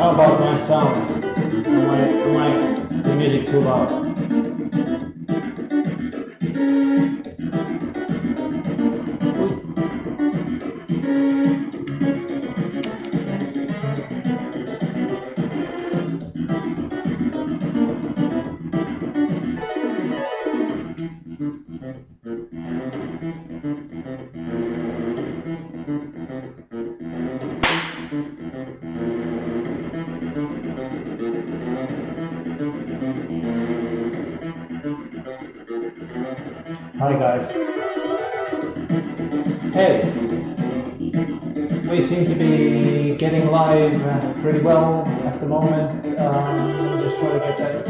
How about my sound? Am the music too loud? Hi guys. Hey, we seem to be getting live pretty well at the moment. Just try to get that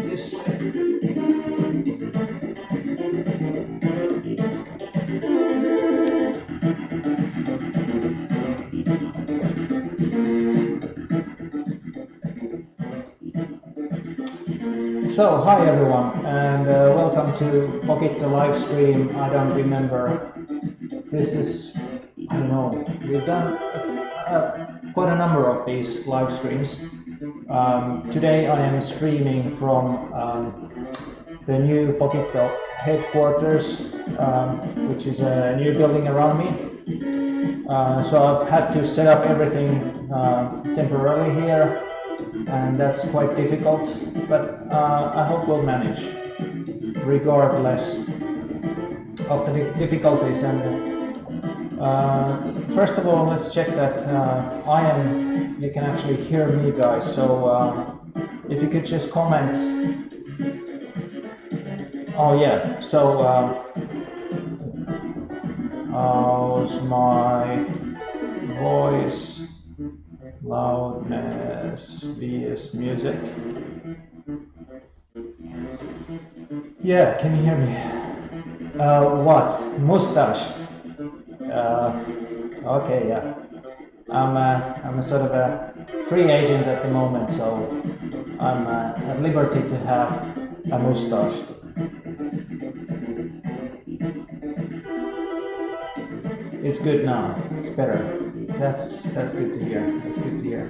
this way. So, hi everyone, and welcome to Pokitto live stream. I don't remember. This is, I don't know, we've done quite a number of these live streams. Today I am streaming from the new Pokitto headquarters, which is a new building around me. So I've had to set up everything temporarily here, and that's quite difficult, but I hope we'll manage regardless of the difficulties. And first of all, let's check that you can actually hear me, guys. So if you could just comment. Oh yeah, so how's my voice? Loudness vs music. Yeah, can you hear me? What? Mustache? Okay, yeah. I'm a sort of a free agent at the moment, so I'm at liberty to have a mustache. It's good now. It's better. That's good to hear. That's good to hear.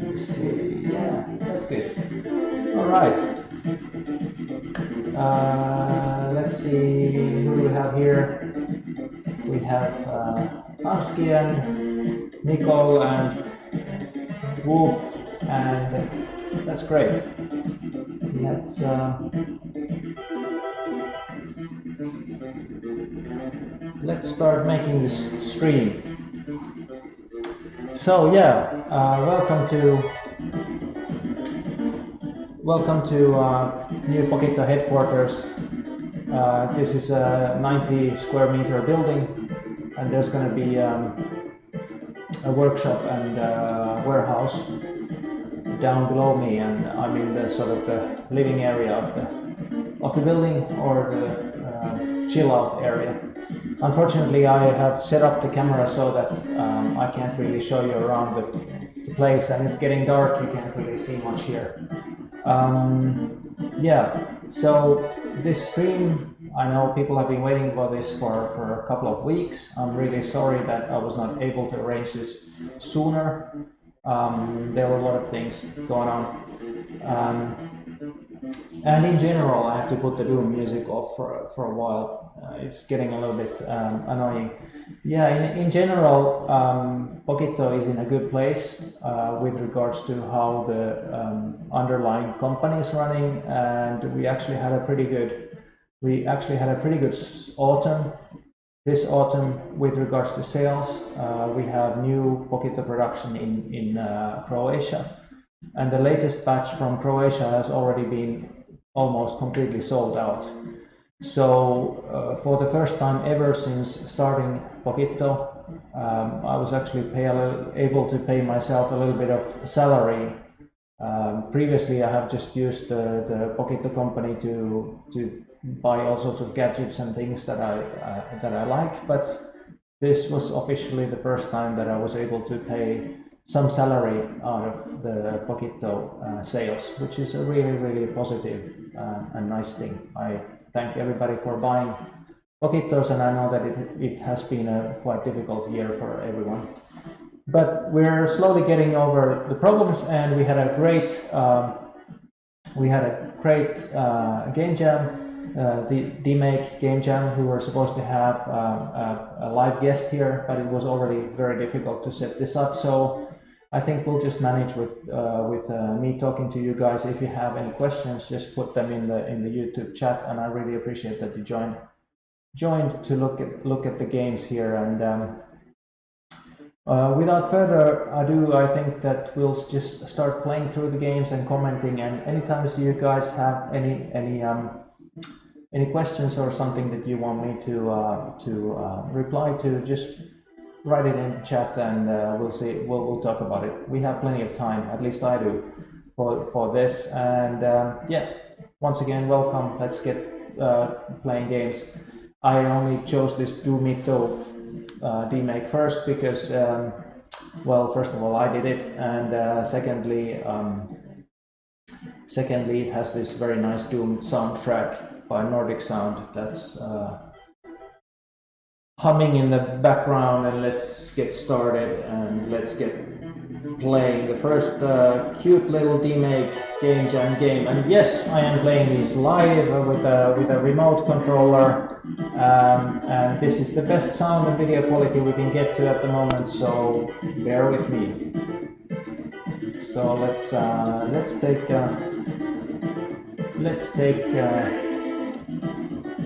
Let's see. Yeah, that's good. All right. Let's see. Who do we have here? We have Hanski, Nico, and Wolf, and that's great. Let's start making this stream. So yeah, welcome to new Pokitto headquarters. This is a 90 square meter building, and there's going to be a workshop and warehouse down below me, and I'm in the sort of the living area of the building, or the chill out area. Unfortunately, I have set up the camera so that I can't really show you around the place, and it's getting dark, you can't really see much here. Yeah, so this stream, I know people have been waiting for this for a couple of weeks. I'm really sorry that I was not able to arrange this sooner. There were a lot of things going on. And in general, I have to put the Doom music off for a while. It's getting a little bit annoying. Yeah, in general, Pokitto is in a good place with regards to how the underlying company is running, and we actually had a pretty good autumn. This autumn, with regards to sales, we have new Pokitto production in Croatia, and the latest batch from Croatia has already been almost completely sold out. So for the first time ever since starting Pokitto, I was actually able to pay myself a little bit of salary. Previously, I have just used the Pokitto company to buy all sorts of gadgets and things that I like, but this was officially the first time that I was able to pay some salary out of the Pokitto sales, which is a really positive and nice thing. I thank everybody for buying Pokittos, and I know that it has been a quite difficult year for everyone. But we're slowly getting over the problems, and we had a great game jam, the Demake Game Jam. We were supposed to have a live guest here, but it was already very difficult to set this up. So I think we'll just manage with me talking to you guys. If you have any questions, just put them in the YouTube chat, and I really appreciate that you joined to look at the games here. And without further ado, I think that we'll just start playing through the games and commenting. And anytime you guys have any questions or something that you want me to reply to, just write it in the chat, and we'll see. We'll talk about it. We have plenty of time, at least I do, for this. And yeah, once again, welcome. Let's get playing games. I only chose this Pokitto Demake first because, well, first of all, I did it, and secondly, it has this very nice Doom soundtrack by Nordic Sound that's humming in the background. And let's get started and let's get playing the first cute little Demake Game Jam game. And yes, I am playing this live with a remote controller, and this is the best sound and video quality we can get to at the moment, so bear with me. So let's take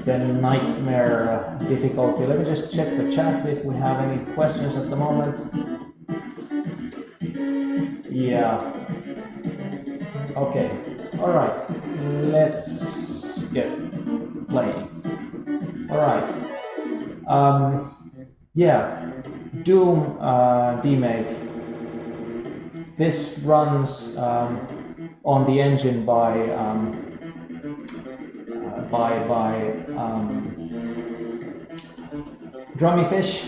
the nightmare difficulty. Let me just check the chat if we have any questions at the moment. Yeah. Okay. All right. Let's get playing. All right. Yeah. Doom Demake. This runs on the engine by Drummyfish,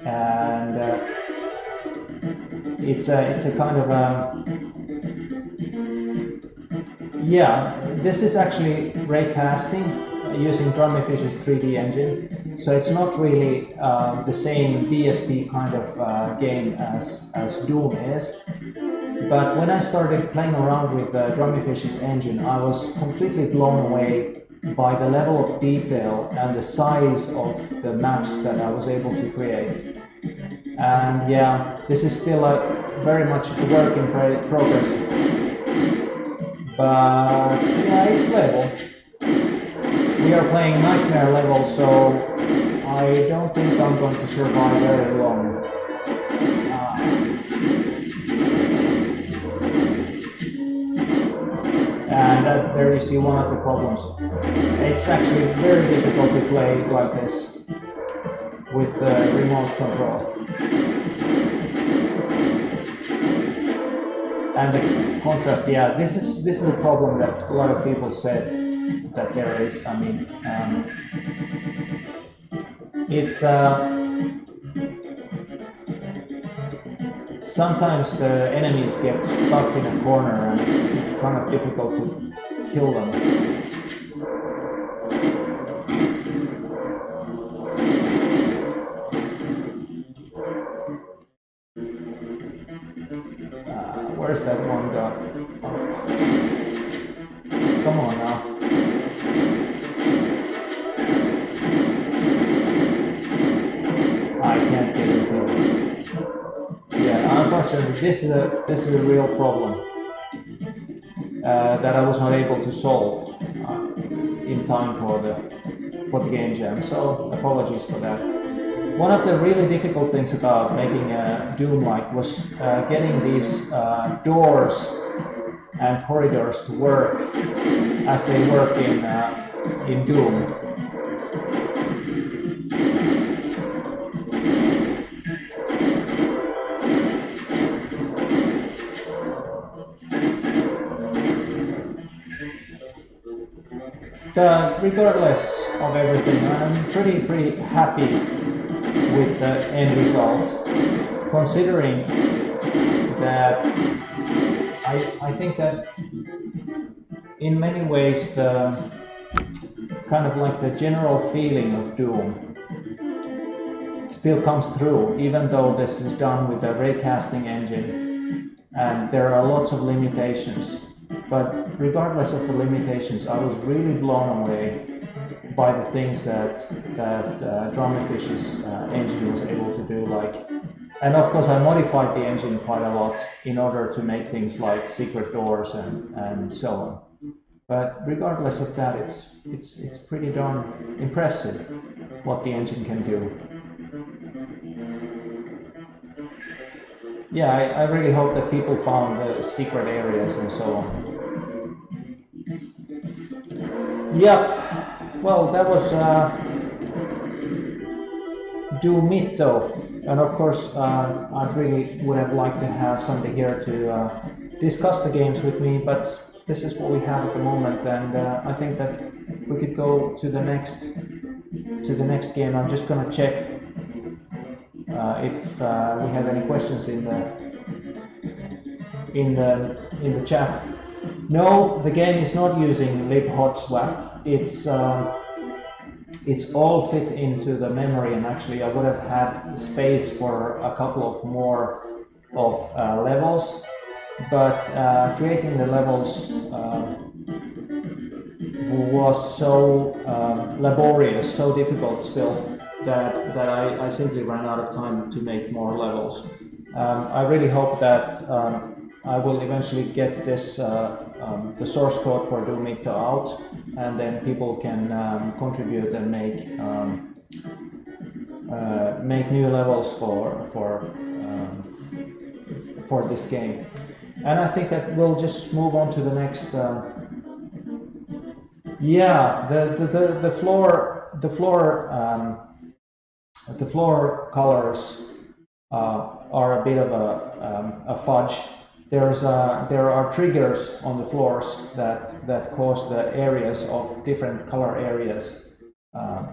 and it's a kind of a, yeah, this is actually raycasting using Drummyfish's 3D engine, so it's not really the same BSP kind of game as Doom is. But when I started playing around with Drummyfish's engine, I was completely blown away by the level of detail and the size of the maps that I was able to create. And yeah, this is still very much a work in progress. But yeah, it's playable. We are playing nightmare level, so I don't think I'm going to survive very long. And there you see one of the problems. It's actually very difficult to play like this with the remote control. And the contrast, yeah, this is a problem that a lot of people said that there is. I mean, it's sometimes the enemies get stuck in a corner, and it's kind of difficult to kill them. Where's that one guy? Oh. Come on now. I can't get it here. Yeah, unfortunately, this is a real problem that I was not able to solve in time for the game jam. So apologies for that. One of the really difficult things about making a Doom-like was getting these doors and corridors to work as they work in Doom. Regardless of everything, I'm pretty happy with the end result, considering that I think that in many ways the kind of like the general feeling of Doom still comes through, even though this is done with a raycasting engine and there are lots of limitations. But regardless of the limitations, I was really blown away by the things that Dramafish's engine was able to do. And of course, I modified the engine quite a lot in order to make things like secret doors and so on. But regardless of that, it's pretty darn impressive what the engine can do. Yeah, I really hope that people found the secret areas and so on. Yep. Well, that was Pokitto, and of course I really would have liked to have somebody here to discuss the games with me, but this is what we have at the moment, and I think that we could go to the next game. I'm just going to check if we have any questions in the chat. No, the game is not using libhotswap. It's all fit into the memory, and actually I would have had space for a couple of more of levels, but creating the levels was so laborious, so difficult still, that I simply ran out of time to make more levels. I really hope that I will eventually get this the source code for Pokitto out, and then people can contribute and make new levels for this game. And I think that we'll just move on to the next. Yeah, the floor colors are a bit of a fudge. There are triggers on the floors that cause the areas of different color areas,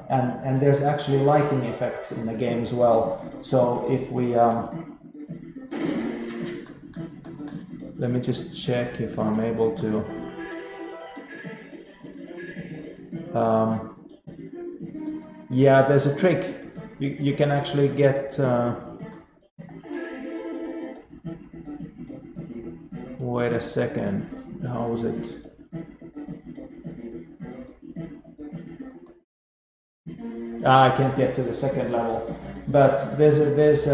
and there's actually lighting effects in the game as well. So if we let me just check if I'm able to. Yeah, there's a trick. You can actually get. Wait a second. How is it? I can't get to the second level, but there's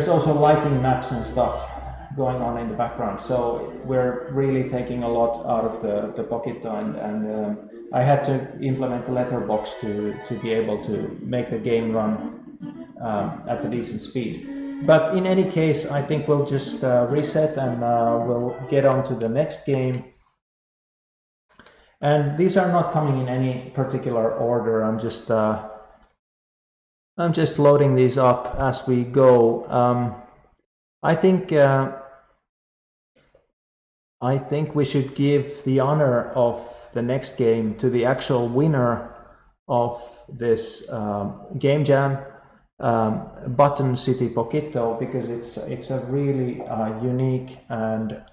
also lighting maps and stuff going on in the background, so we're really taking a lot out of the Pokitto, and I had to implement the letterbox to be able to make the game run at a decent speed. But in any case, I think we'll just reset and we'll get on to the next game. And these are not coming in any particular order. I'm just loading these up as we go. I think we should give the honor of the next game to the actual winner of this game jam, Button City Pokitto, because it's a really unique and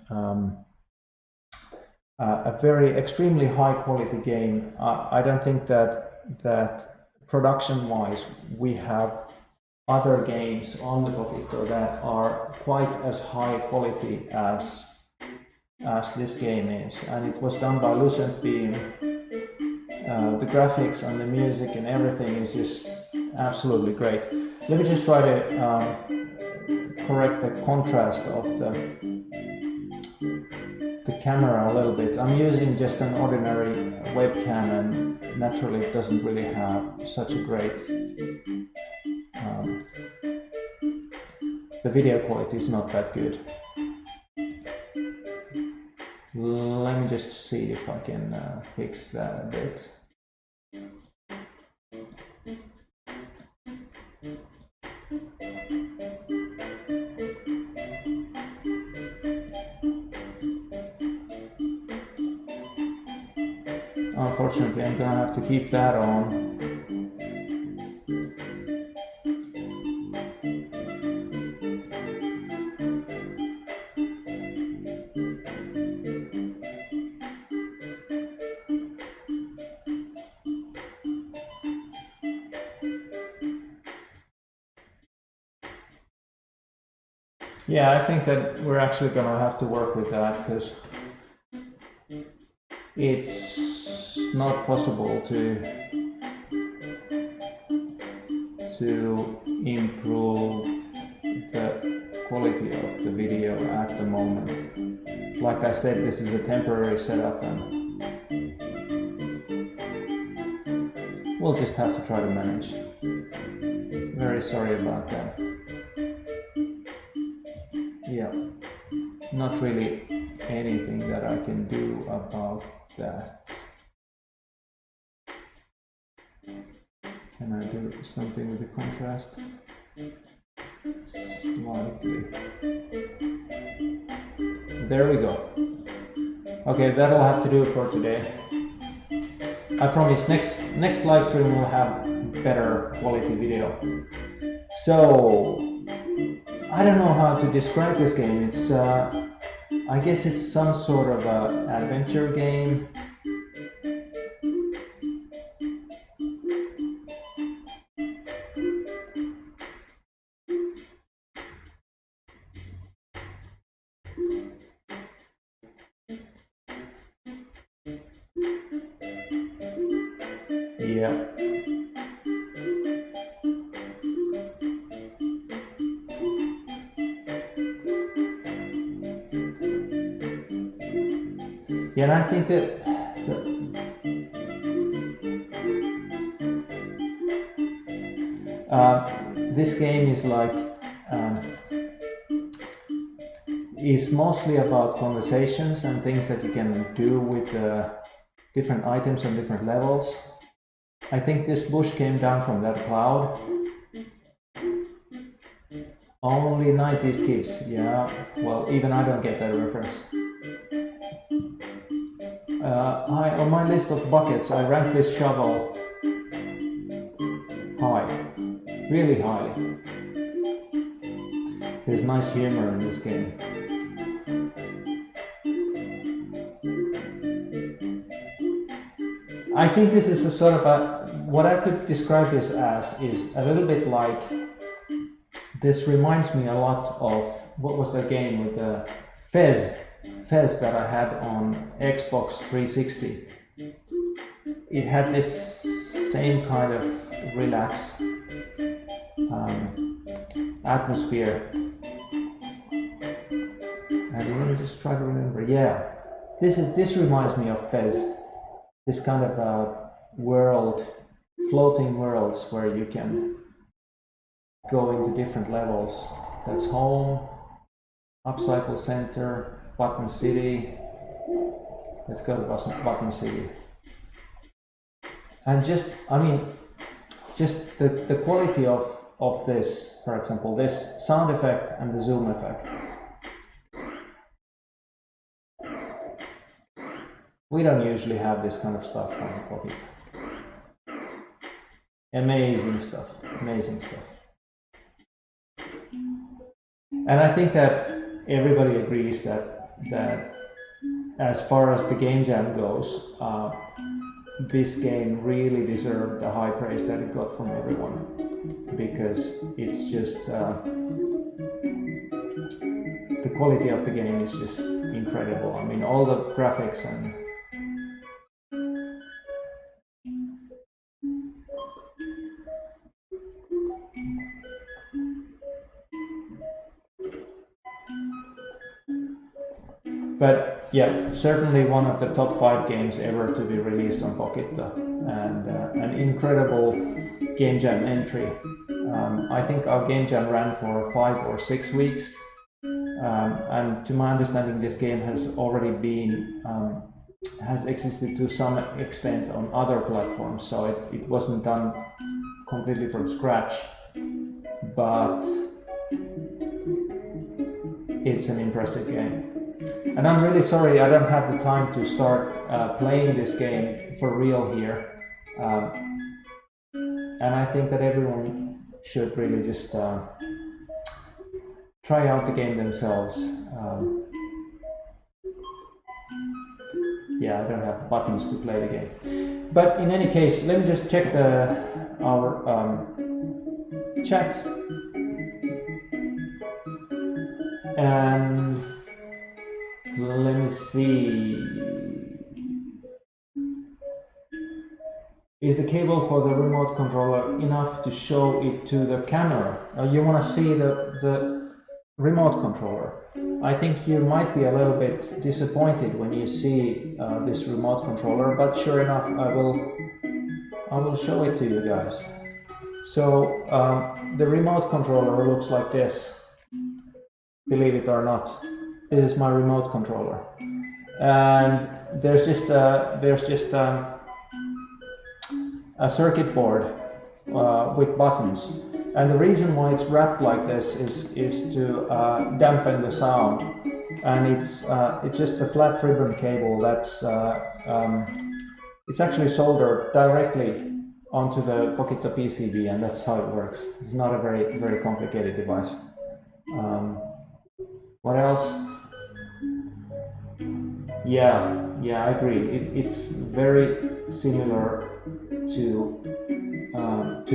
a very extremely high quality game. I don't think that production wise we have other games on the Pokitto that are quite as high quality as this game is, and it was done by Lucent Beam. The graphics and the music and everything is just absolutely great. Let me just try to correct the contrast of the camera a little bit. I'm using just an ordinary webcam, and naturally it doesn't really have such a great the video quality is not that good. Let me just see if I can fix that a bit. Unfortunately, I'm gonna have to keep that on. Yeah, I think that we're actually gonna have to work with that because it's not possible to improve the quality of the video at the moment. Like I said, this is a temporary setup and we'll just have to try to manage. Very sorry about that. Yeah, not really anything that I can do about that. Can I do something with the contrast? Slightly. There we go. Okay, that'll have to do for today. I promise next live stream will have better quality video. So I don't know how to describe this game. It's I guess it's some sort of a adventure game. Yeah. Yeah, and I think that this game is like is mostly about conversations and things that you can do with different items on different levels. I think this bush came down from that cloud. Only 90s kids, yeah. Well, even I don't get that reference. On my list of buckets, I rank this shovel high, really highly. There's nice humor in this game. I think this is a sort of a, what I could describe this as is a little bit like, this reminds me a lot of, what was that game with the Fez that I had on Xbox 360. It had this same kind of relaxed atmosphere. And let me just try to remember. Yeah, this reminds me of Fez. This kind of world, floating worlds where you can go into different levels. That's home, Upcycle Center, Button City. Let's go to Button City. And just, I mean, just the quality of this, for example, this sound effect and the zoom effect. We don't usually have this kind of stuff on Pokitto. Amazing stuff, amazing stuff. And I think that everybody agrees that as far as the game jam goes, this game really deserved the high praise that it got from everyone, because it's just the quality of the game is just incredible. I mean, all the graphics and but yeah, certainly one of the top 5 games ever to be released on Pokitto, and an incredible game jam entry. I think our game jam ran for 5 or 6 weeks, and to my understanding, this game has already been has existed to some extent on other platforms, so it wasn't done completely from scratch, but it's an impressive game. And I'm really sorry I don't have the time to start playing this game for real here. And I think that everyone should really just try out the game themselves. Yeah, I don't have buttons to play the game. But in any case, let me just check our chat. And let me see. Is the cable for the remote controller enough to show it to the camera? You want to see the remote controller. I think you might be a little bit disappointed when you see this remote controller, but sure enough, I will show it to you guys. So the remote controller looks like this. Believe it or not, this is my remote controller, and there's just a circuit board with buttons, and the reason why it's wrapped like this is to dampen the sound, and it's just a flat ribbon cable that's it's actually soldered directly onto the Pokitto PCB, and that's how it works. It's not a very complicated device. What else? Yeah, I agree. It's very similar to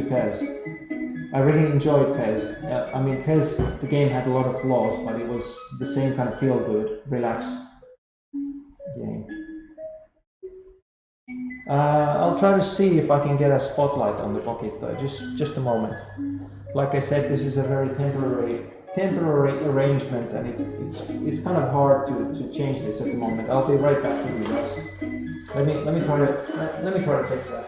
Fez. I really enjoyed Fez. I mean, Fez, the game had a lot of flaws, but it was the same kind of feel-good, relaxed game. I'll try to see if I can get a spotlight on the Pokitto. Just a moment. Like I said, this is a very temporary arrangement, and it's kind of hard to change this at the moment. I'll be right back with you guys. Let me try to fix that.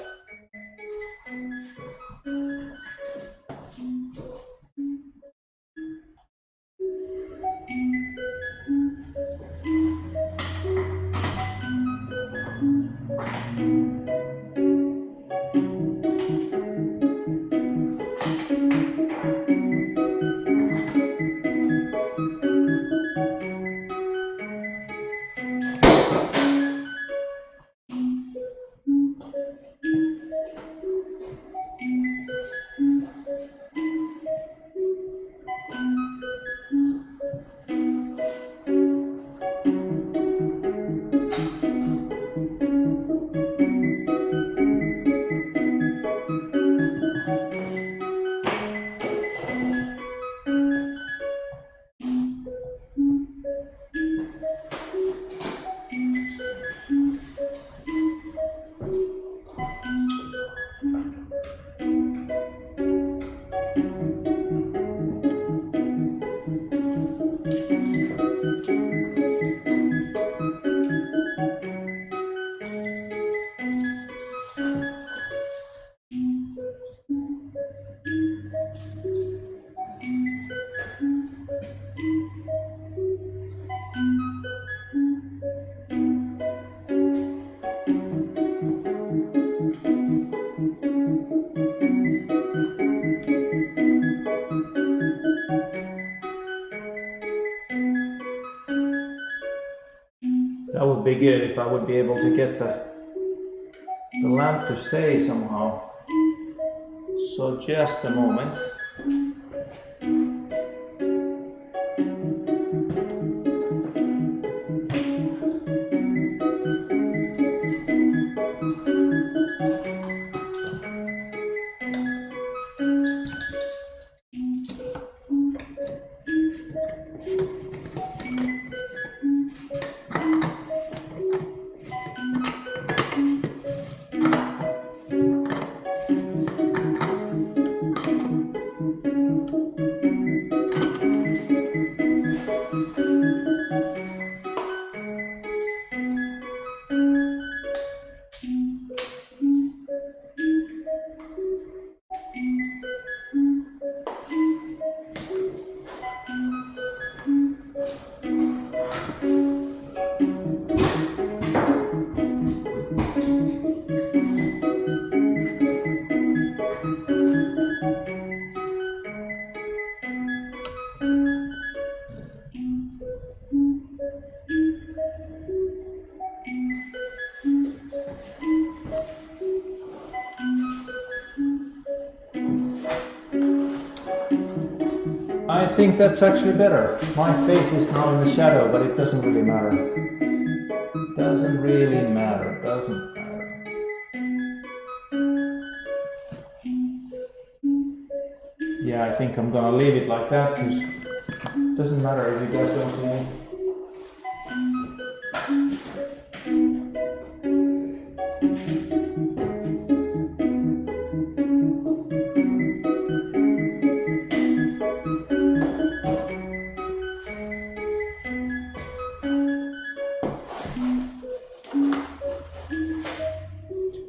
That would be good if I would be able to get the lamp to stay somehow. So just a moment. I think that's actually better. My face is now in the shadow, but it doesn't really matter. Doesn't really matter, doesn't matter. Yeah, I think I'm gonna leave it like that, because Doesn't matter if you guys don't see me.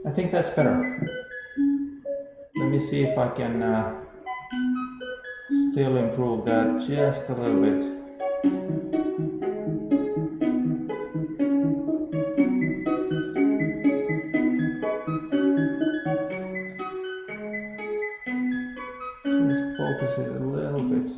I think that's better. Let me see if I can still improve that just a little bit. Just focus it a little bit.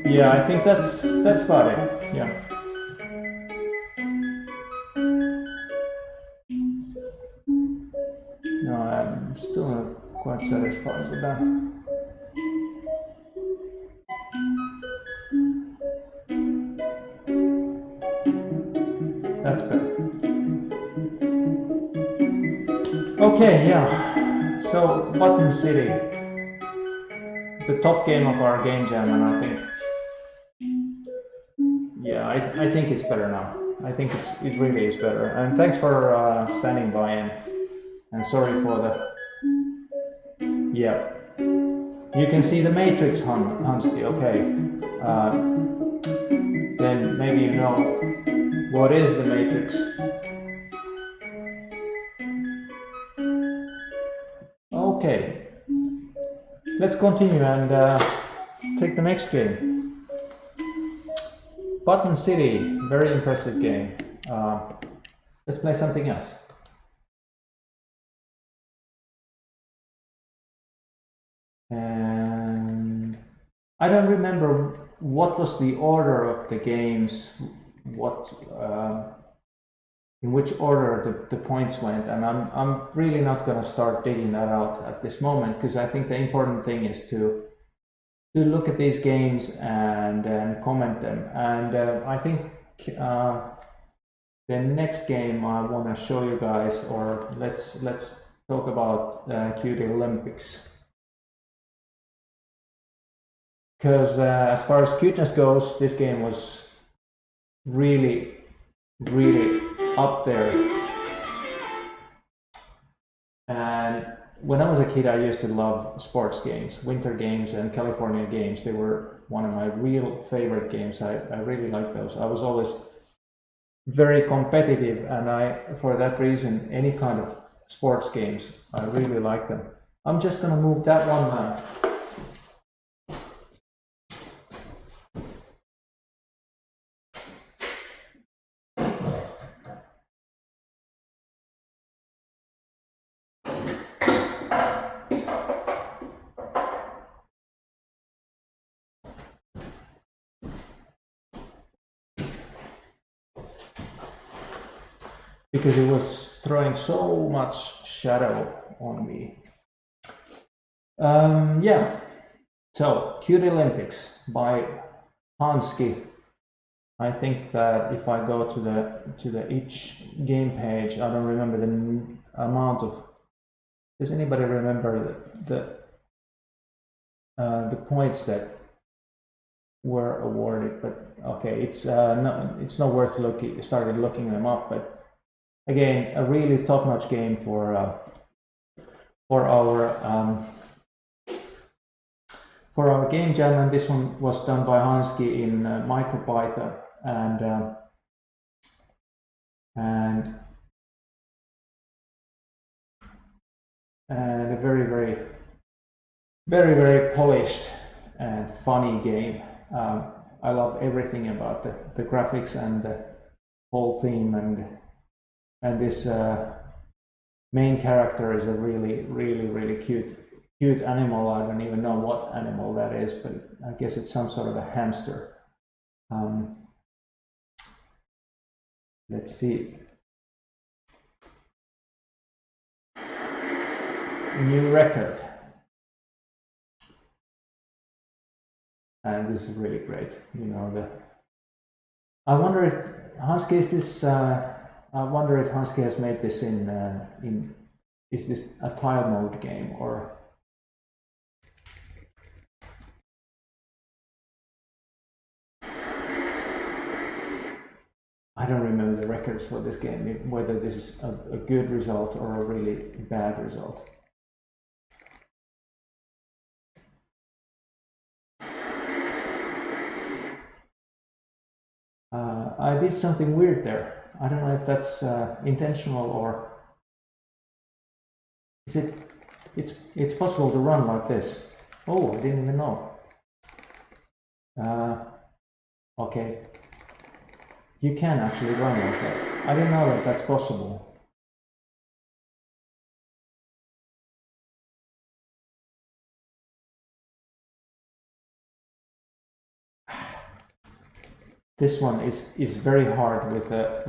Yeah, I think that's about it. Yeah. No, I'm still not quite satisfied with that. That's better. Okay, yeah. So Button City, the top game of our game jam, and I think, yeah, I think it's better now. I think it really is better. And thanks for standing by, and sorry for the, yeah. You can see the matrix, Hanski, okay. Then maybe you know what is the matrix. Okay, let's continue and take the next game. Button City, very impressive game. Let's play something else. And I don't remember what was the order of the games, in which order the points went, and I'm really not going to start digging that out at this moment, because I think the important thing is to look at these games and comment them. And I think the next game I want to show you guys, or let's talk about Cutie Olympics. Because as far as cuteness goes, this game was really, really up there. And when I was a kid, I used to love sports games, winter games and California games. They were one of my real favorite games. I really liked those. I was always very competitive, and for that reason, any kind of sports games, I really like them. I'm just going to move that one because it was throwing so much shadow on me. Yeah, so Cute Olympics by Hanski. I think that if I go to the each game page, I don't remember the amount of. Does anybody remember the points that were awarded? But okay, it's not worth started looking them up. But again, a really top-notch game for our game jam, and this one was done by Hanski in MicroPython, and a very, very polished and funny game. I love everything about the graphics and the whole theme, and this main character is a really cute animal. I don't even know what animal that is, but I guess it's some sort of a hamster. Let's see. New record. and this is really great. You know, I wonder if Husky is this. I wonder if Husky has made this in. Is this a tile mode game or? I don't remember the records for this game, whether this is a good result or a really bad result. I did something weird there. I don't know if that's intentional or is it? It's possible to run like this. Oh, I didn't even know. Okay, you can actually run like that. I didn't know that that's possible. This one is very hard with the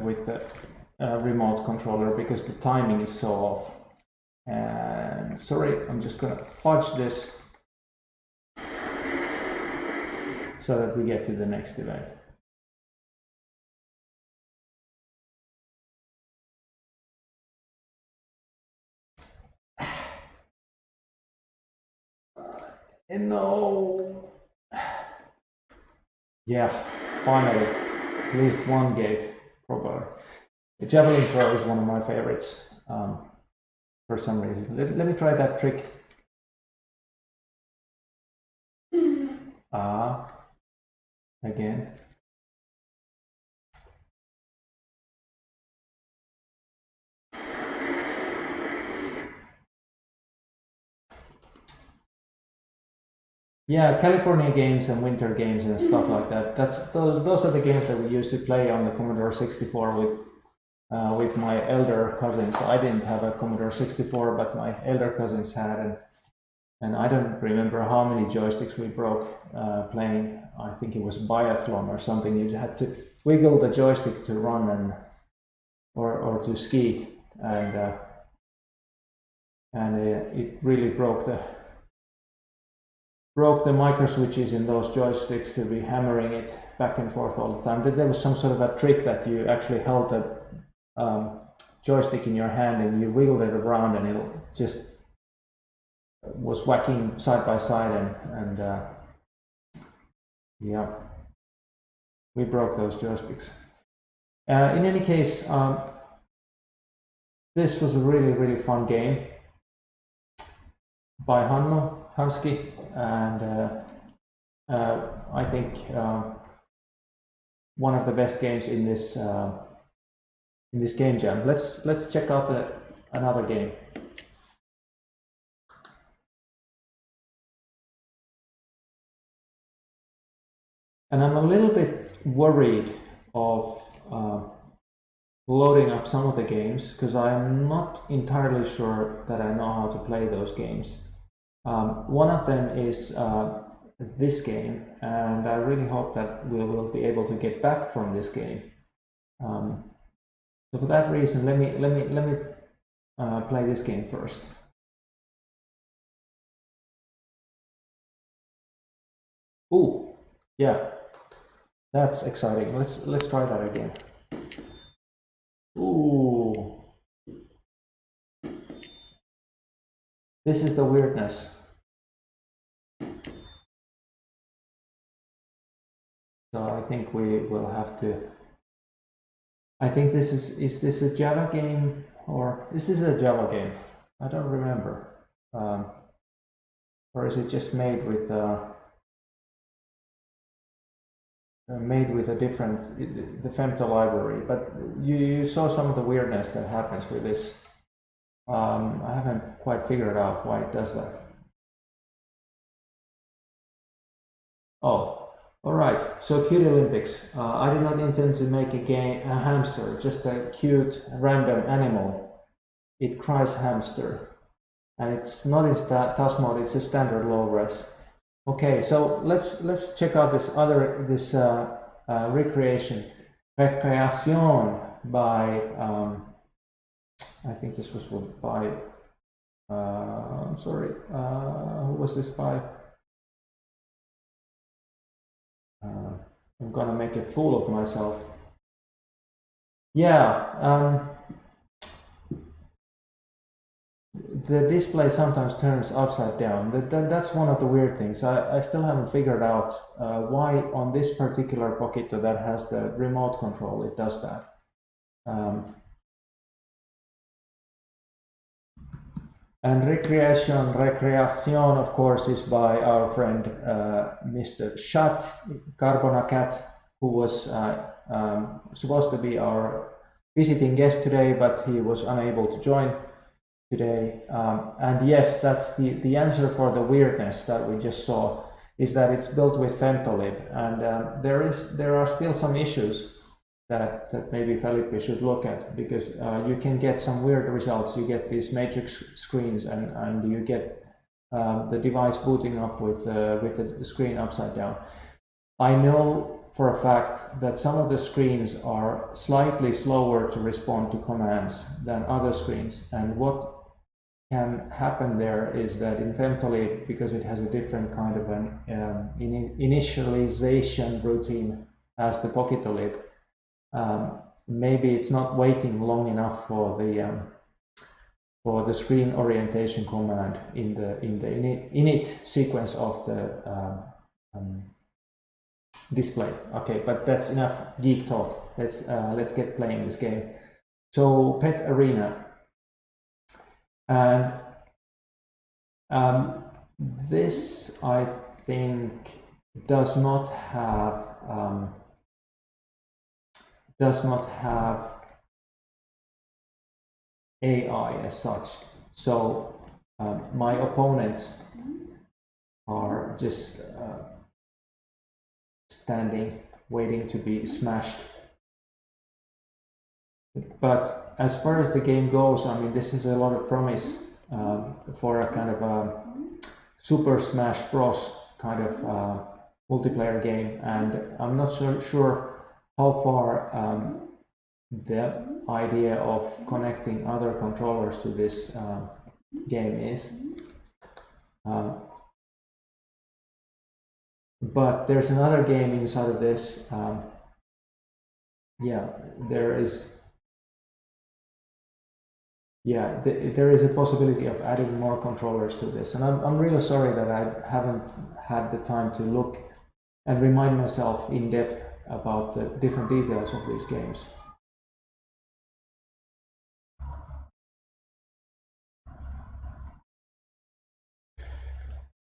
remote controller because the timing is so off. And sorry, I'm just gonna fudge this so that we get to the next event. And no. Yeah, finally, at least one gate proper. The javelin throw is one of my favorites for some reason. Let me try that trick. Again. Yeah, California games and winter games and stuff like that. Those are the games that we used to play on the Commodore 64 with my elder cousins. I didn't have a Commodore 64, but my elder cousins had, and I don't remember how many joysticks we broke playing. I think it was biathlon or something. You had to wiggle the joystick to run or to ski, and it really broke the micro switches in those joysticks to be hammering it back and forth all the time. There was some sort of a trick that you actually held the joystick in your hand and you wiggled it around and it just was whacking side by side and yeah, we broke those joysticks. In any case, this was a really fun game by Hanski, and I think one of the best games in this game jam. Let's check out another game. And I'm a little bit worried of loading up some of the games because I'm not entirely sure that I know how to play those games. One of them is this game, and I really hope that we will be able to get back from this game. So for that reason, let me play this game first. Ooh, yeah, that's exciting. Let's try that again. Ooh, this is the weirdness. So I think we will have to. I think this is this a Java game or is this a Java game? I don't remember. Or is it just made with a different the Femto library? But you saw some of the weirdness that happens with this. I haven't quite figured out why it does that. Oh, all right. So Cutie Olympics. I did not intend to make a hamster, just a cute random animal. It cries hamster, and it's not in task mode. It's a standard low res. Okay, so let's check out this recreation, Recreation by I think this was by I'm sorry, who was this by? I'm gonna make a fool of myself. Yeah, the display sometimes turns upside down. That's one of the weird things. I still haven't figured out why on this particular Pokitto that has the remote control it does that. And Recreation, of course, is by our friend Mr. Shat, Carbonacat, who was supposed to be our visiting guest today, but he was unable to join today. And yes, that's the answer for the weirdness that we just saw, is that it's built with Femtolib, and there are still some issues that maybe Felipe should look at, because you can get some weird results. You get these matrix screens, and you get the device booting up with the screen upside down. I know for a fact that some of the screens are slightly slower to respond to commands than other screens, and what can happen there is that in Femtolib, because it has a different kind of an initialization routine as the Pokitto, maybe it's not waiting long enough for the screen orientation command in the init sequence of the display. Okay, but that's enough geek talk. Let's get playing this game. So Pet Arena, and this I think does not have AI as such. So my opponents are just standing, waiting to be smashed. But as far as the game goes, I mean, this is a lot of promise for a kind of a Super Smash Bros. Kind of multiplayer game, and I'm not so sure how far the idea of connecting other controllers to this game is. But there's another game inside of this. Yeah, there is. Yeah, there is a possibility of adding more controllers to this, and I'm really sorry that I haven't had the time to look and remind myself in depth about the different details of these games.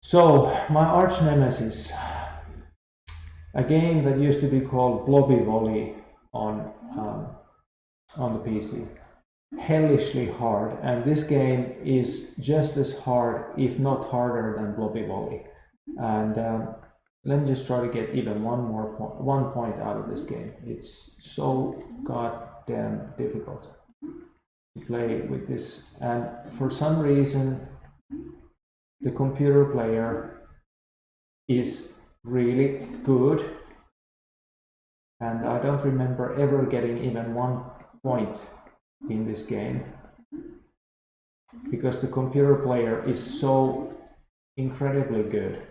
So, my arch nemesis, a game that used to be called Blobby Volley on the PC. Hellishly hard, and this game is just as hard, if not harder, than Blobby Volley. And let me just try to get even one point out of this game. It's so goddamn difficult to play with this, and for some reason the computer player is really good, and I don't remember ever getting even 1 point in this game, because the computer player is so incredibly good.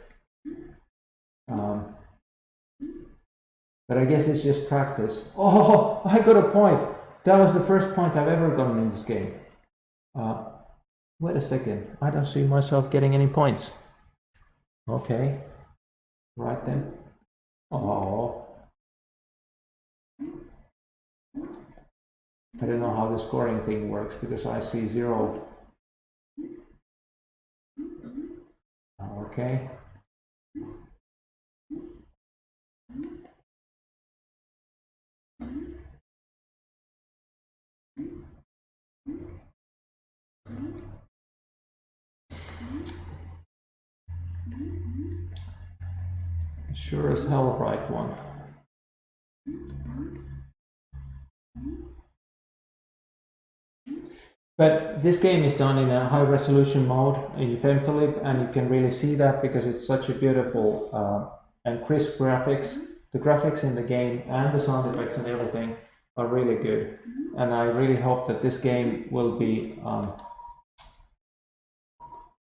But I guess it's just practice. Oh, I got a point! That was the first point I've ever gotten in this game. Wait a second, I don't see myself getting any points. Okay, right then. Oh. I don't know how the scoring thing works, because I see 0. Okay. Sure as hell right one. But this game is done in a high resolution mode in Femtolib, and you can really see that because it's such a beautiful and crisp graphics. The graphics in the game and the sound effects and everything are really good. And I really hope that this game will be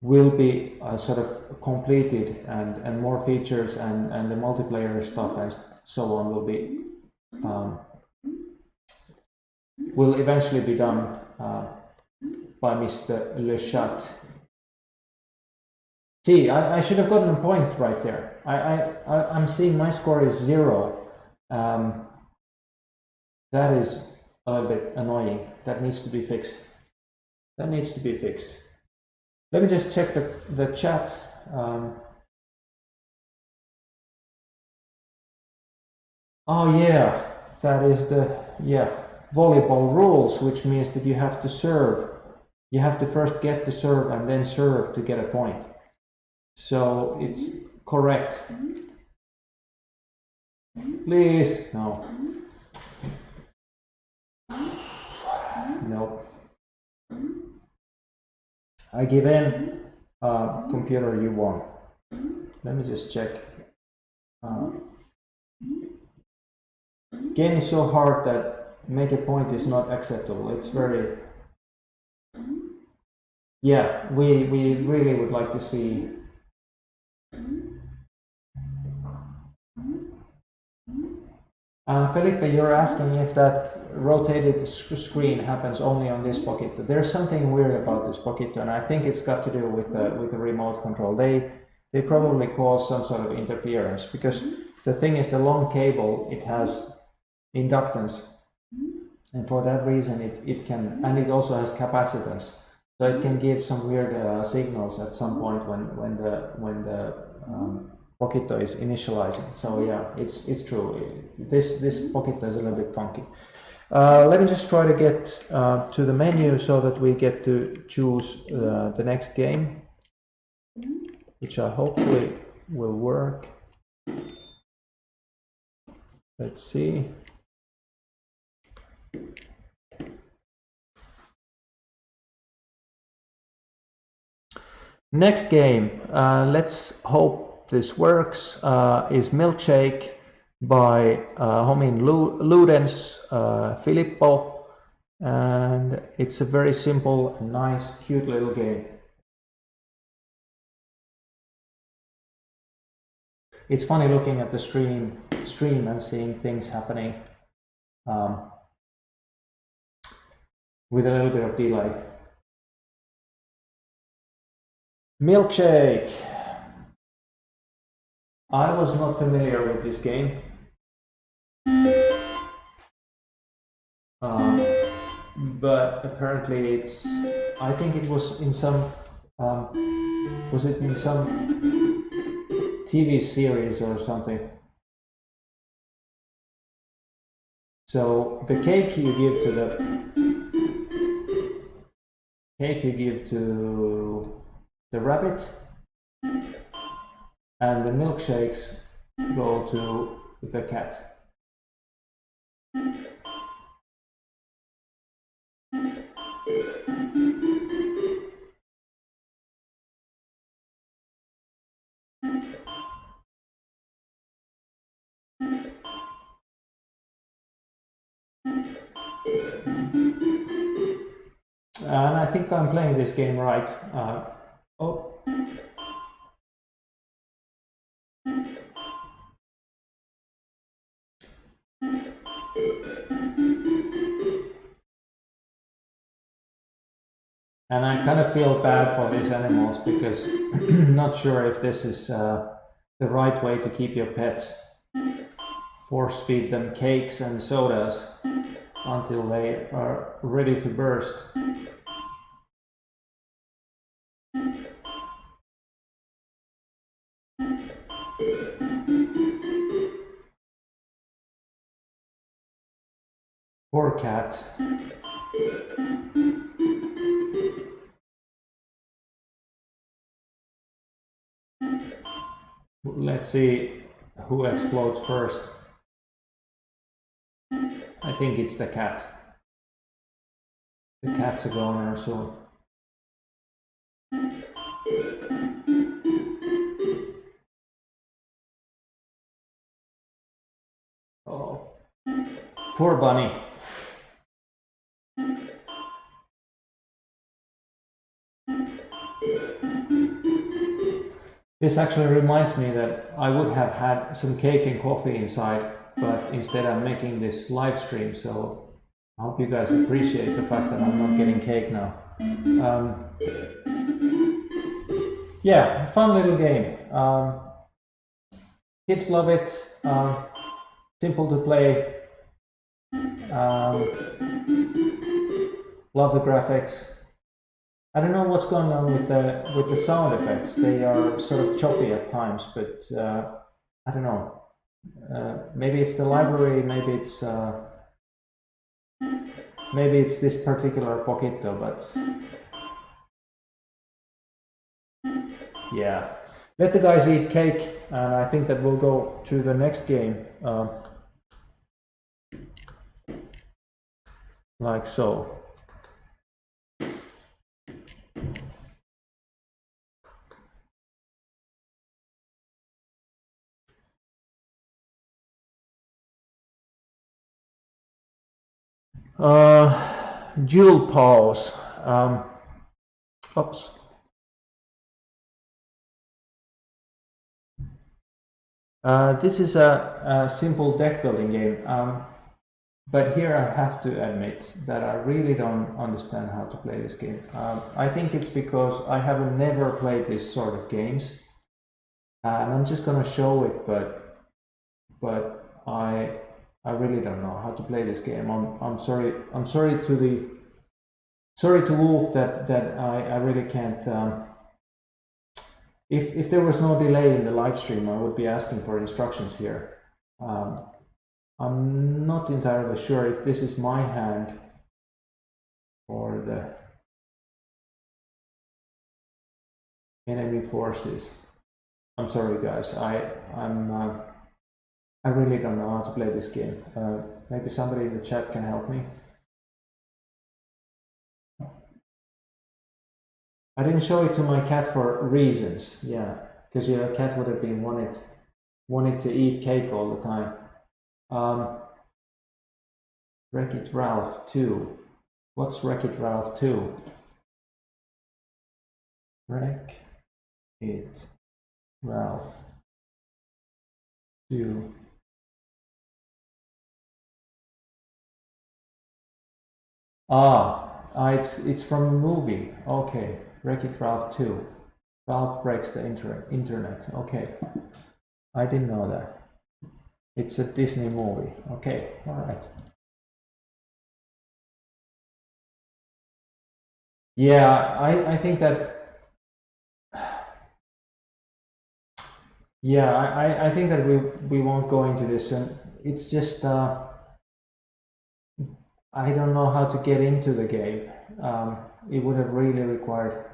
will be sort of completed, and more features and the multiplayer stuff and so on will be will eventually be done by Mr. Le Chat. See, I should have gotten a point right there. I'm seeing my score is 0. That is a little bit annoying. That needs to be fixed. That needs to be fixed. Let me just check the chat. Oh yeah, that is the volleyball rules, which means that you have to serve. You have to first get the serve and then serve to get a point. So it's correct. Please, no. Nope. I give in. Computer, you won. Let me just check. Game is so hard that make a point is not acceptable. It's very... Yeah, we really would like to see... Felipe, you're asking if that rotated screen happens only on this Pokitto. There's something weird about this Pokitto, and I think it's got to do with the remote control. They probably cause some sort of interference, because the thing is, the long cable, it has inductance, and for that reason it can, and it also has capacitance, so it can give some weird signals at some point when the Pokitto is initializing. So yeah, it's true. This Pokitto is a little bit funky. Let me just try to get to the menu so that we get to choose the next game, which I hopefully will work. Let's see. Next game, let's hope this works, is Milkshake by Homin Ludens Filippo, and it's a very simple, nice, cute little game. It's funny looking at the stream and seeing things happening with a little bit of delay. Milkshake. I was not familiar with this game. But apparently it's, I think it was in some, was it in some TV series or something? So the cake you give to the rabbit, and the milkshakes go to the cat. And I think I'm playing this game right. Oh. And I kind of feel bad for these animals, because I'm not sure if this is the right way to keep your pets. Force feed them cakes and sodas until they are ready to burst. Poor cat. Let's see who explodes first. I think it's the cat. The cat's a goner soon. Oh, poor bunny. This actually reminds me that I would have had some cake and coffee inside, but instead I'm making this live stream, so I hope you guys appreciate the fact that I'm not getting cake now. Yeah, fun little game. Kids love it. Simple to play. Love the graphics. I don't know what's going on with the sound effects. They are sort of choppy at times, but I don't know. Maybe it's the library. Maybe it's this particular Pokitto. But yeah, let the guys eat cake, and I think that we'll go to the next game, like so. Dual pause. Oops. This is a simple deck building game, but here I have to admit that I really don't understand how to play this game. I think it's because I have never played this sort of games, and I'm just gonna show it, but I really don't know how to play this game. I'm sorry to Wolf that I really can't. If there was no delay in the live stream, I would be asking for instructions here. I'm not entirely sure if this is my hand or the enemy forces. I'm sorry, guys. I really don't know how to play this game. Maybe somebody in the chat can help me. I didn't show it to my cat for reasons. Yeah, because your cat would have been wanted to eat cake all the time. Wreck-It Ralph 2. What's Wreck-It Ralph 2? Wreck-It Ralph 2. It's from a movie. Okay, Wreck-It Ralph 2. Ralph breaks the internet. Okay, I didn't know that. It's a Disney movie. Okay, all right. Yeah, I think that. Yeah, I think that we won't go into this, and it's just I don't know how to get into the game. It would have really required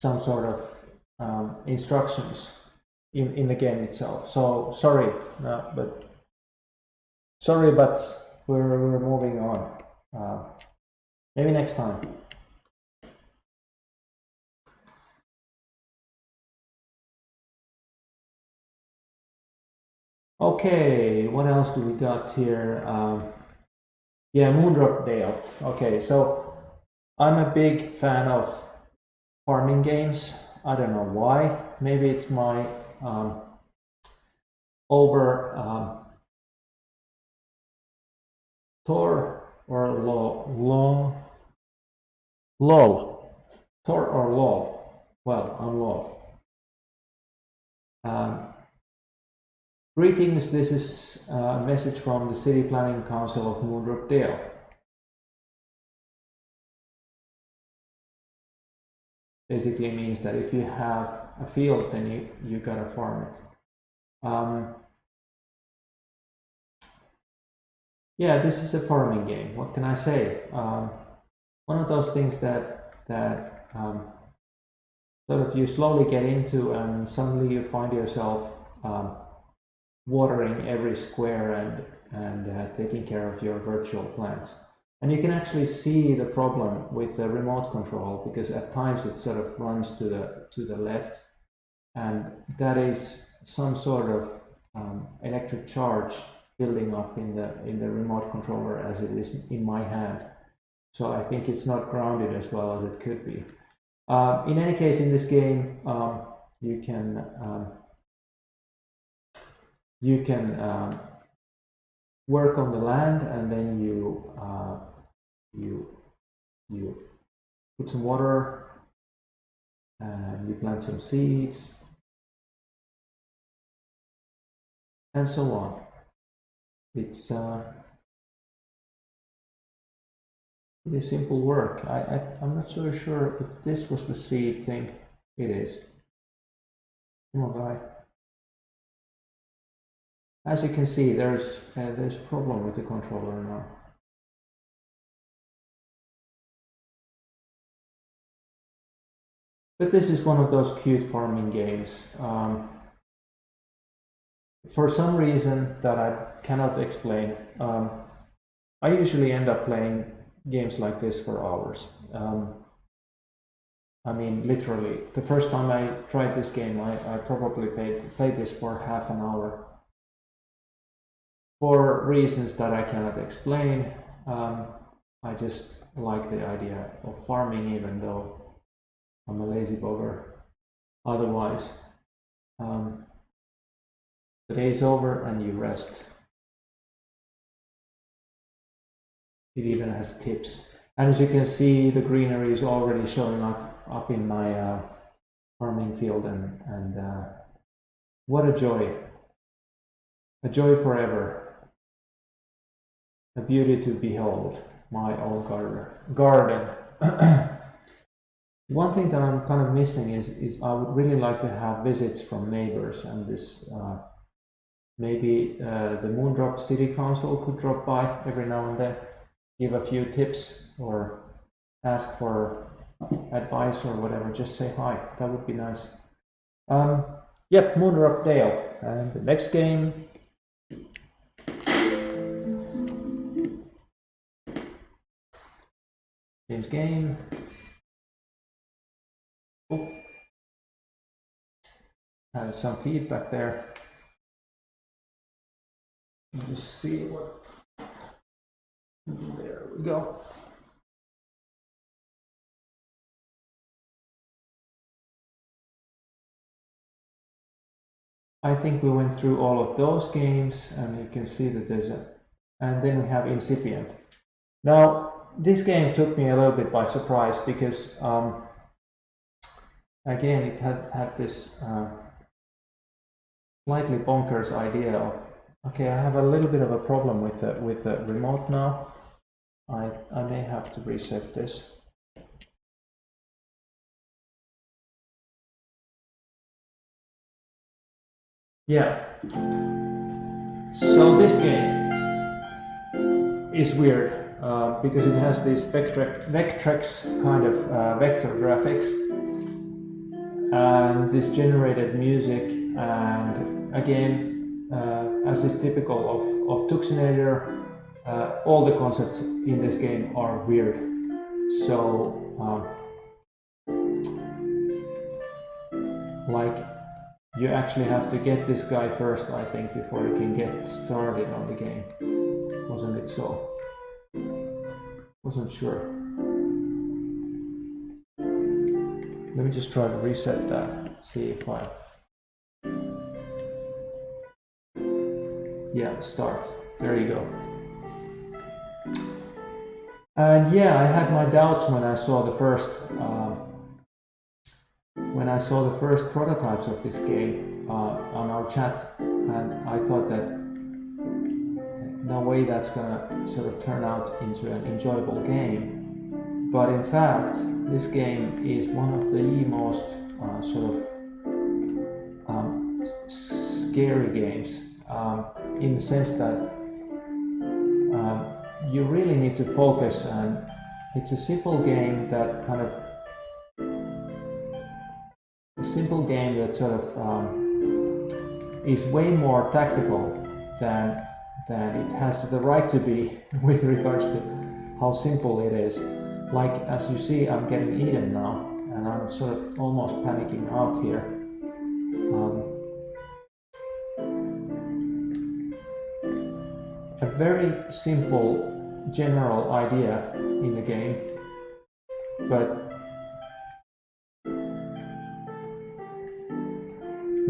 some sort of instructions in the game itself. So sorry, but we're moving on. Maybe next time. Okay, what else do we got here? Yeah, Moondrop Dale. Okay, so I'm a big fan of farming games. I don't know why. Maybe it's my Tor or lol. Tor or lol. Well, I'm lol. Greetings, this is a message from the City Planning Council of Moondrop Dale. Basically means that if you have a field, then you gotta farm it. Yeah, this is a farming game. What can I say? One of those things that sort of you slowly get into, and suddenly you find yourself watering every square and taking care of your virtual plants. And you can actually see the problem with the remote control, because at times it sort of runs to the left, and that is some sort of electric charge building up in the remote controller as it is in my hand. So I think it's not grounded as well as it could be. In any case, in this game, you can work on the land, and then you put some water and you plant some seeds and so on. It's pretty simple work. I'm not so sure if this was the seed thing. It is. Come on, guy. As you can see, there's a problem with the controller now. But this is one of those cute farming games. For some reason that I cannot explain, I usually end up playing games like this for hours. I mean, literally, the first time I tried this game, I probably played this for half an hour. For reasons that I cannot explain, I just like the idea of farming, even though I'm a lazy bugger. Otherwise, the day's over and you rest. It even has tips. And as you can see, the greenery is already showing up in my farming field, and what a joy. A joy forever. A beauty to behold, my own garden. One thing that I'm kind of missing is I would really like to have visits from neighbors, and this maybe the Moondrop City Council could drop by every now and then, give a few tips or ask for advice or whatever. Just say hi. That would be nice. Yep, Moondrop Dale. And the next game. Change game. Oh. Have some feedback there. Just see what. There we go. I think we went through all of those games, and you can see that there's a, and then we have Incipient. Now, this game took me a little bit by surprise because, again, it had this slightly bonkers idea of, okay, I have a little bit of a problem with the remote now. I may have to reset this. Yeah. So this game is weird because it has these Vectrex kind of vector graphics and this generated music, and again, as is typical of Tuxinator, all the concepts in this game are weird. So, like, you actually have to get this guy first, I think, before you can get started on the game. Wasn't it so? Wasn't sure. Let me just try to reset that, see if I... Yeah, start. There you go. And yeah, I had my doubts when I saw the first prototypes of this game on our chat, and I thought that no way that's gonna sort of turn out into an enjoyable game. But in fact, this game is one of the most scary games, in the sense that you really need to focus, and it's a simple game that kind of sort of is way more tactical than it has the right to be with regards to how simple it is. Like, as you see, I'm getting eaten now, and I'm sort of almost panicking out here. A very simple general idea in the game, but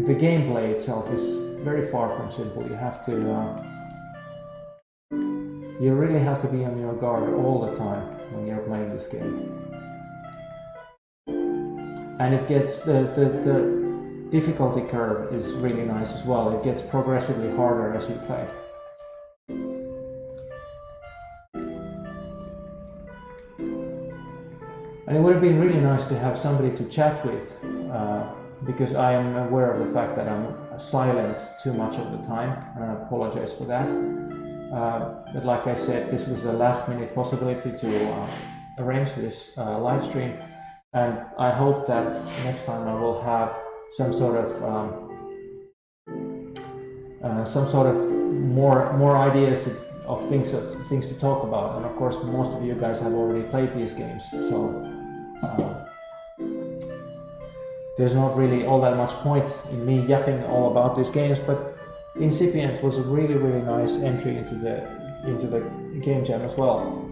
the gameplay itself is very far from simple. You have to, you really have to be on your guard all the time when you're playing this game. And it gets, the difficulty curve is really nice as well. It gets progressively harder as you play. And it would have been really nice to have somebody to chat with, because I am aware of the fact that I'm silent too much of the time, and I apologize for that. But like I said, this was a last minute possibility to arrange this live stream, and I hope that next time I will have some sort of more ideas of things to talk about. And of course, most of you guys have already played these games, so there's not really all that much point in me yapping all about these games. But Incipient was a really nice entry into the game jam as well.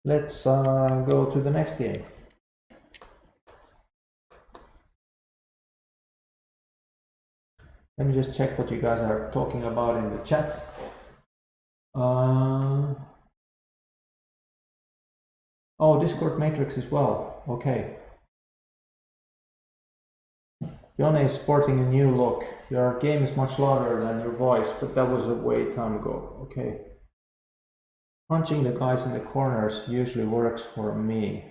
Let's go to the next game. Let me just check what you guys are talking about in the chat. Oh, Discord Matrix as well. Okay. Jon is sporting a new look. Your game is much louder than your voice, but that was a way time ago. Okay. Punching the guys in the corners usually works for me.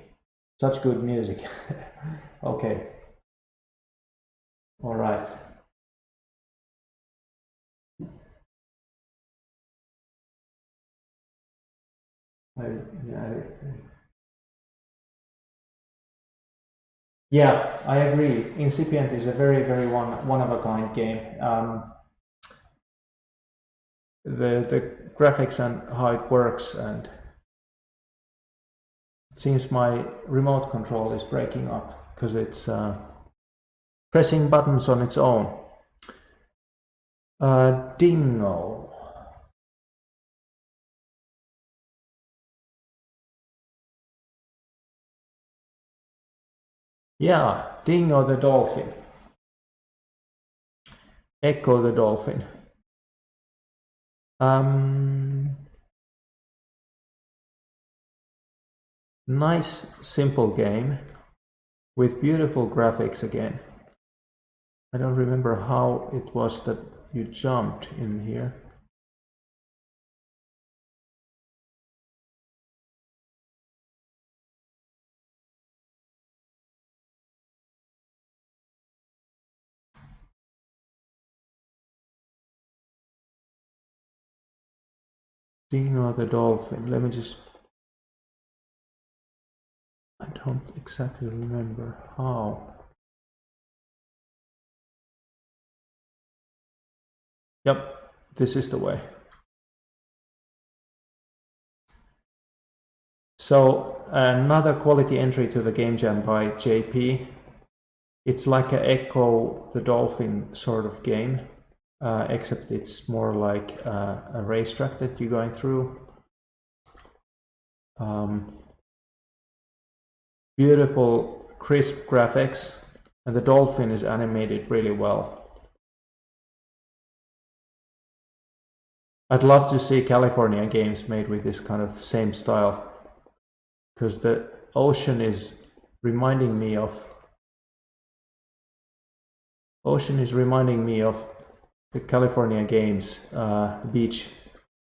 Such good music. Okay. All right. Yeah, I agree. Incipient is a very one-of-a-kind game. The graphics and how it works, and it seems my remote control is breaking up because it's pressing buttons on its own. Dingo. Yeah, Dingo the dolphin. Echo the dolphin. Nice, simple game with beautiful graphics again. I don't remember how it was that you jumped in here. Dingo the dolphin. Let me just... I don't exactly remember how. Yep, this is the way. So another quality entry to the game jam by JP. It's like a Echo the Dolphin sort of game, except it's more like a racetrack that you're going through. Beautiful, crisp graphics, and the dolphin is animated really well. I'd love to see California games made with this kind of same style, because the ocean is reminding me of the California games beach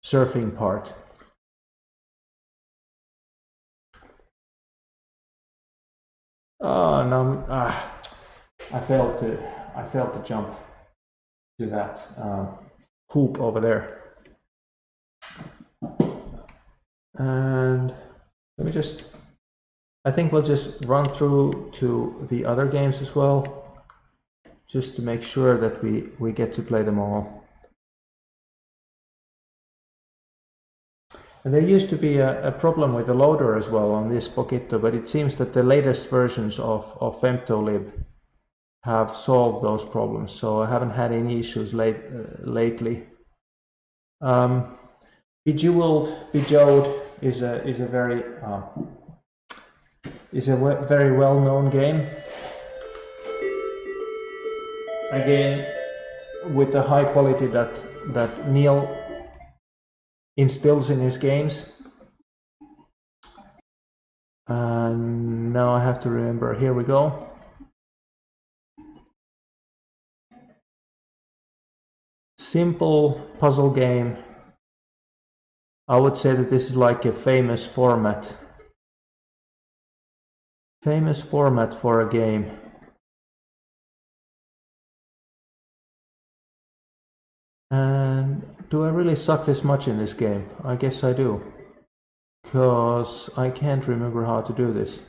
surfing part. Oh no! I failed to jump to that hoop over there. And let me just... I think we'll just run through to the other games as well, just to make sure that we get to play them all. And there used to be a problem with the loader as well on this Pokitto, but it seems that the latest versions of Femtolib have solved those problems, so I haven't had any issues lately. Bejeweled is a very very well-known game. again, with the high quality that Neil instills in his games. And now I have to remember, here we go. Simple puzzle game. I would say that this is like a famous format. Famous format for a game. And do I really suck this much in this game? I guess I do. Because I can't remember how to do this.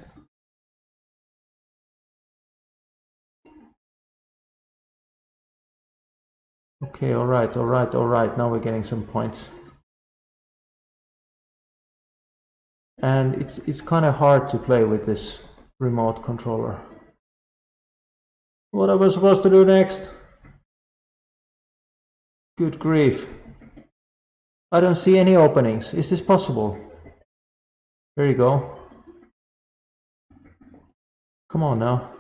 Okay, alright, now we're getting some points. And it's kind of hard to play with this remote controller. What am I supposed to do next? Good grief. I don't see any openings. Is this possible? There you go. Come on now.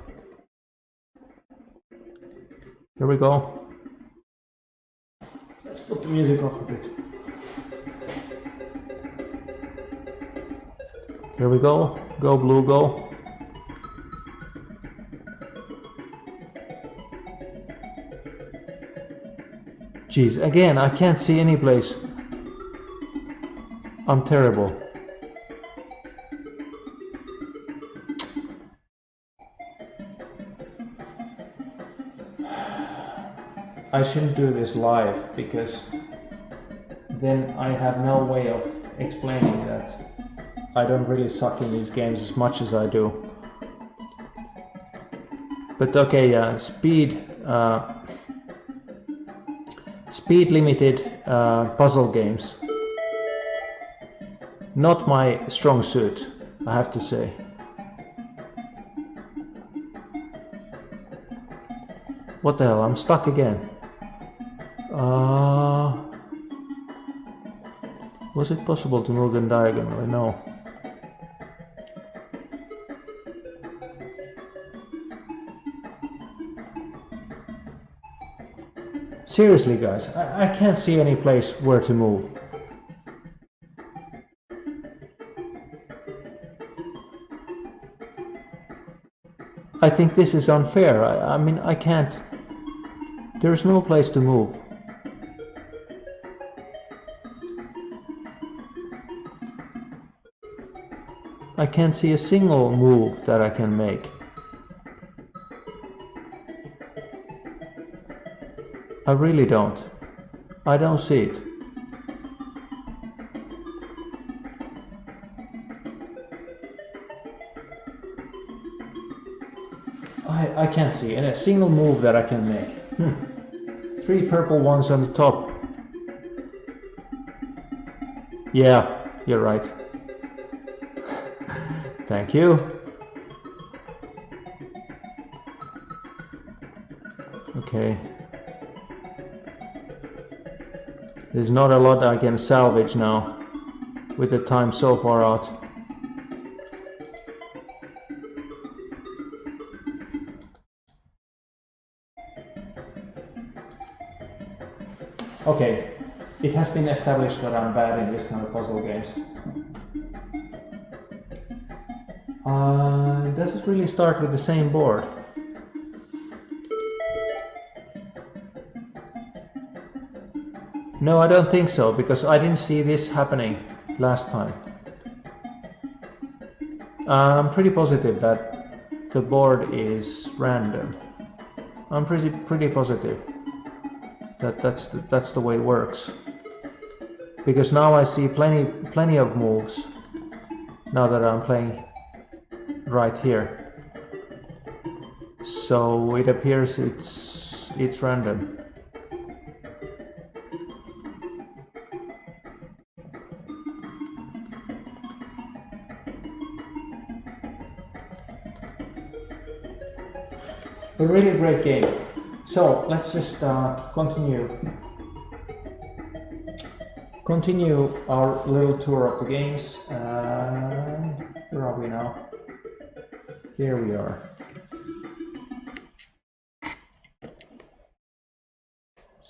Here we go. Let's put the music up a bit. Here we go. Go blue, go. Jeez, again, I can't see any place. I'm terrible. I shouldn't do this live, because then I have no way of explaining that I don't really suck in these games as much as I do. But okay, speed limited puzzle games. Not my strong suit, I have to say. What the hell, I'm stuck again. Was it possible to move them diagonally? No. Seriously guys, I can't see any place where to move. I think this is unfair. I mean, I can't. There's no place to move. I can't see a single move that I can make. I really don't. I don't see it. I can't see a single move that I can make. 3 purple ones on the top. Yeah, you're right. Thank you. Okay. There's not a lot I can salvage now with the time so far out. Okay, it has been established that I'm bad in this kind of puzzle games. Does it really start with the same board? No, I don't think so, because I didn't see this happening last time. I'm pretty positive that the board is random. I'm pretty positive that that's the way it works. Because now I see plenty of moves now that I'm playing right here. So it appears it's random. A really great game. So let's just continue our little tour of the games. Where are we now? Here we are.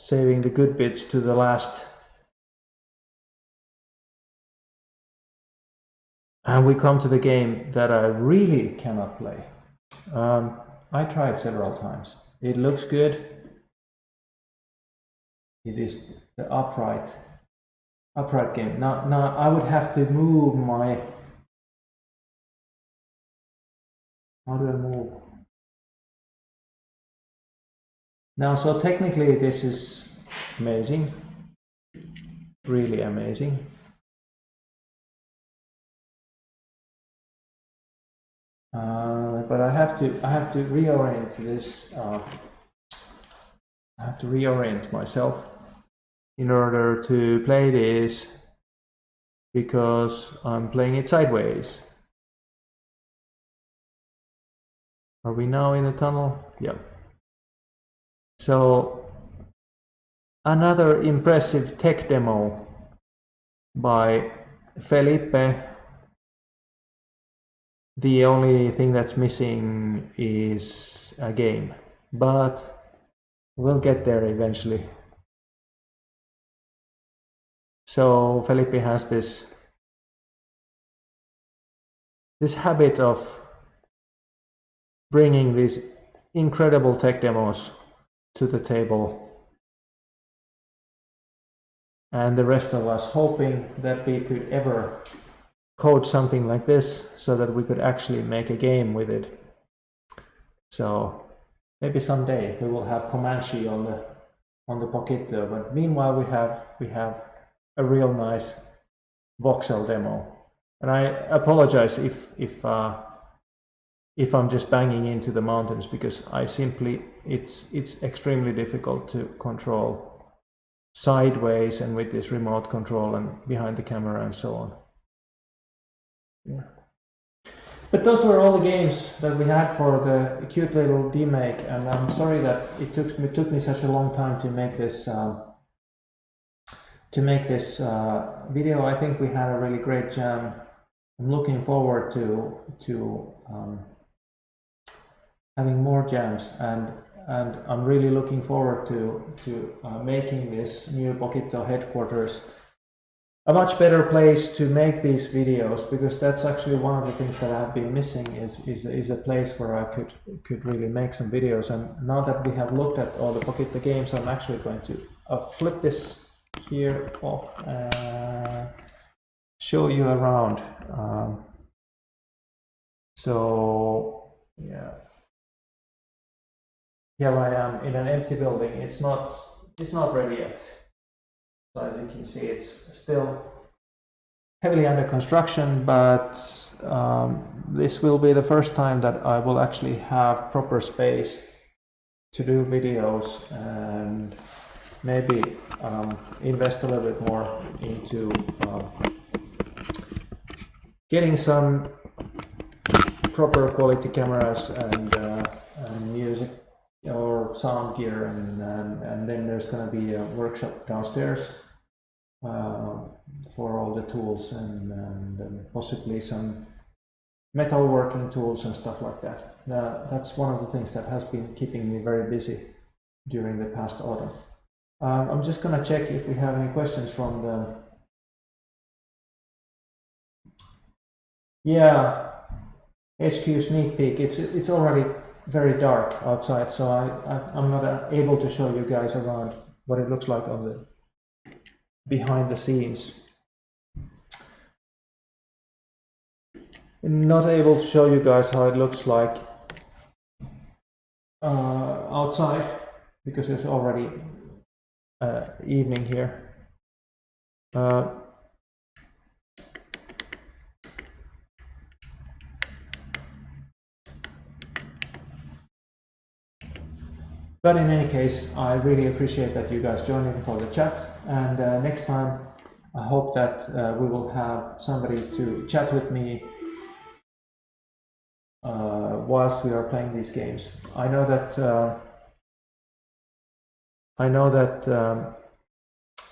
saving the good bits to the last. And we come to the game that I really cannot play. I tried several times. It looks good. It is the upright game. Now I would have to move my. How do I move? Now, so technically this is amazing, really amazing. But I have to reorient this. I have to reorient myself in order to play this because I'm playing it sideways. Are we now in the tunnel? Yeah. So another impressive tech demo by Felipe. The only thing that's missing is a game, but we'll get there eventually. So Felipe has this habit of bringing these incredible tech demos to the table, and the rest of us hoping that we could ever code something like this so that we could actually make a game with it. So maybe someday we will have Comanche on the Pokitto, but meanwhile we have a real nice voxel demo. And I apologize if I'm just banging into the mountains, because it's extremely difficult to control sideways and with this remote control and behind the camera and so on. Yeah. But those were all the games that we had for the cute little demake, and I'm sorry that it took me such a long time to make this video. I think we had a really great jam. I'm looking forward to having more jams, and I'm really looking forward to making this new Pokitto headquarters a much better place to make these videos, because that's actually one of the things that I've been missing is a place where I could really make some videos. And now that we have looked at all the Pokitto games, I'm actually going to flip this here off and show you around. So yeah, here I am in an empty building. It's not ready yet. So as you can see, it's still heavily under construction, but this will be the first time that I will actually have proper space to do videos and maybe invest a little bit more into getting some proper quality cameras and music or sound gear, and then there's going to be a workshop downstairs for all the tools and possibly some metalworking tools and stuff like that. That's one of the things that has been keeping me very busy during the past autumn. I'm just going to check if we have any questions from the... Yeah, HQ sneak peek. It's already very dark outside, so I'm not able to show you guys around what it looks like on the behind the scenes. Not able to show you guys how it looks like outside, because it's already evening here. But in any case, I really appreciate that you guys joined in for the chat, and next time I hope that we will have somebody to chat with me whilst we are playing these games. I know that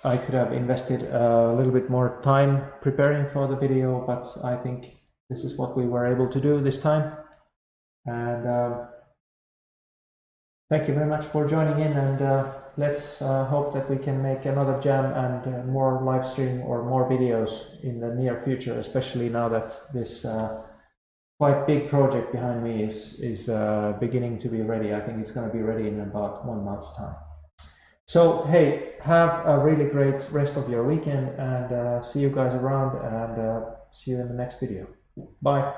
I could have invested a little bit more time preparing for the video, but I think this is what we were able to do this time. And thank you very much for joining in, and let's hope that we can make another jam and more live stream or more videos in the near future, especially now that this quite big project behind me is beginning to be ready. I think it's going to be ready in about 1 month's time. So hey, have a really great rest of your weekend, and see you guys around, and see you in the next video. Bye.